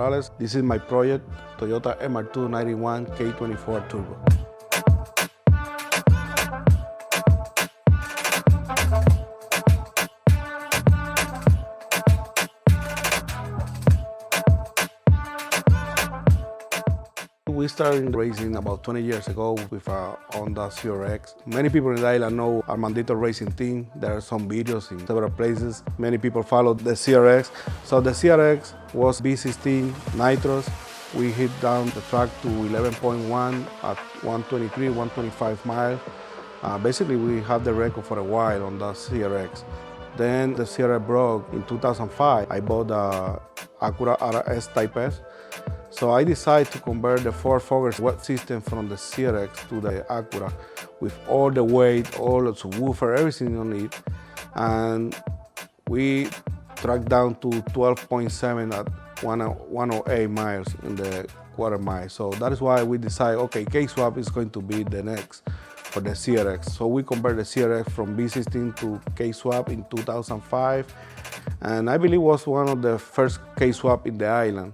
Morales. This is my project, Toyota MR2 91 K24 Turbo. We started racing about 20 years ago with a Honda CRX. Many people in the island know Armandito racing team. There are some videos in several places. Many people follow the CRX. So the CRX was V16 nitros. We hit down the track to 11.1 at 123, 125 miles. Basically, we had the record for a while on the CRX. Then the CRX broke in 2005. I bought the Acura RS Type S. So I decided to convert the Ford Focus web system from the CRX to the Acura with all the weight, all the subwoofer, everything on it. And we tracked down to 12.7 at 108 miles in the quarter mile. So that is why we decided, okay, Kswap is going to be the next for the CRX. So we converted the CRX from V16 to Kswap in 2005. And I believe it was one of the first Kswap in the island.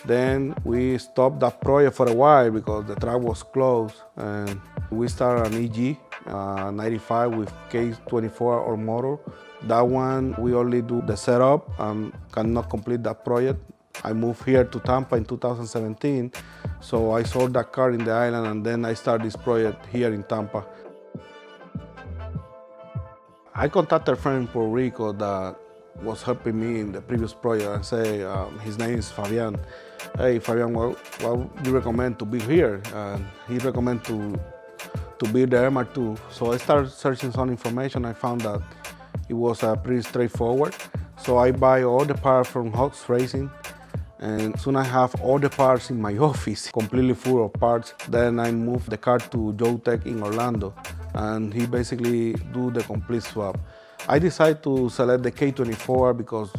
Then we stopped that project for a while because the track was closed, and we started an EG 95 with K24 or motor. That one, we only do the setup and cannot complete that project. I moved here to Tampa in 2017, so I sold that car in the island, and then I started this project here in Tampa. I contacted a friend in Puerto Rico that was helping me in the previous project and say, his name is Fabian. Hey Fabian, what do you recommend to build here? And he recommended to build the MR2. So I started searching some information. I found that it was pretty straightforward. So I buy all the parts from Hawks Racing, and soon I have all the parts in my office, completely full of parts. Then I moved the car to Joe Tech in Orlando, and he basically do the complete swap. I decided to select the K24 because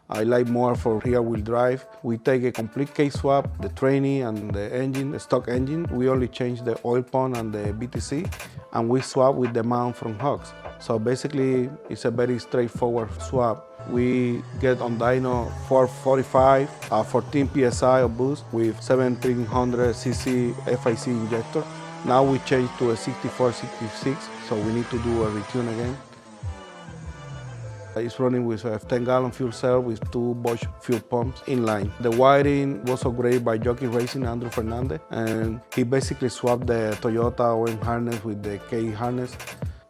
I like more for rear-wheel drive. We take a complete K-swap, the trainee and the engine, the stock engine. We only change the oil pump and the BTC, and we swap with the mount from Hawks. So basically, it's a very straightforward swap. We get on dyno 445, 14 PSI of boost with 1700cc FIC injector. Now we change to a 64, 66, so we need to do a retune again. It's running with a 10-gallon fuel cell with 2 Bosch fuel pumps inline. The wiring was upgraded by Jockey Racing, Andrew Fernandez, and he basically swapped the Toyota OM harness with the K harness.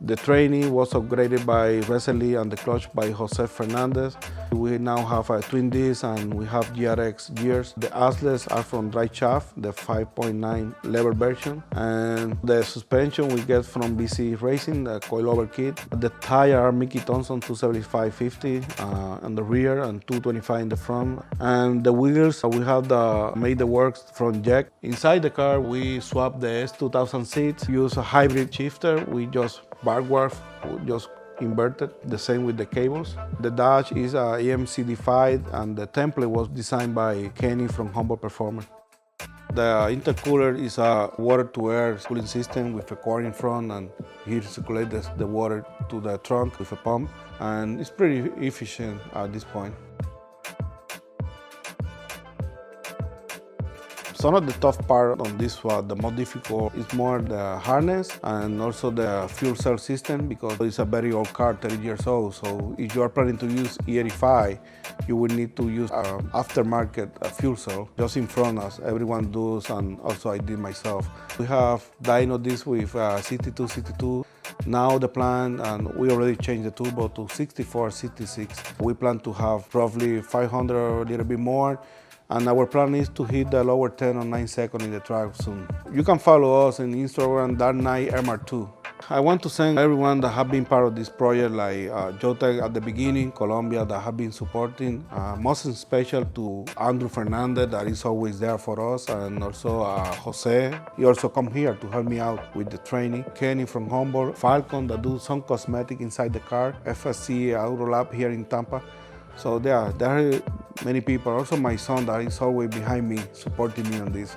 The trainee was upgraded by recently and the clutch by Jose Fernandez. We now have a twin disc and we have GRX gears. The axles are from Drive Shaft, the 5.9 lever version. And the suspension we get from BC Racing, the coilover kit. The tire are Mickey Thompson 275/50 on the rear and 225 in the front. And the wheels, we have made the works from Jack. Inside the car, we swapped the S2000 seats, use a hybrid shifter. We just backward, just inverted, the same with the cables. The dash is EMCD5 and the template was designed by Kenny from MAPerformance. The intercooler is a water-to-air cooling system with a core in front, and here circulates the water to the trunk with a pump, and it's pretty efficient at this point. Some of the tough part on this swap, the most difficult, is more the harness and also the fuel cell system, because it's a very old car, 30 years old. So if you are planning to use E85, you will need to use aftermarket fuel cell just in front as everyone does, and also I did myself. We have dyno this with 62. Now the plan, and we already changed the turbo to 64, 66. We plan to have roughly 500 or a little bit more. And our plan is to hit the lower 10 or 9 seconds in the track soon. You can follow us on Instagram, Dark Knight MR2. I want to thank everyone that have been part of this project, like Jotec at the beginning, Colombia, that have been supporting. Most special to Andrew Fernandez, that is always there for us, and also Jose. He also come here to help me out with the training. Kenny from Humboldt, Falcon, that do some cosmetic inside the car, FSC Auto Lab here in Tampa. So there are many people, also my son that is always behind me, supporting me on this.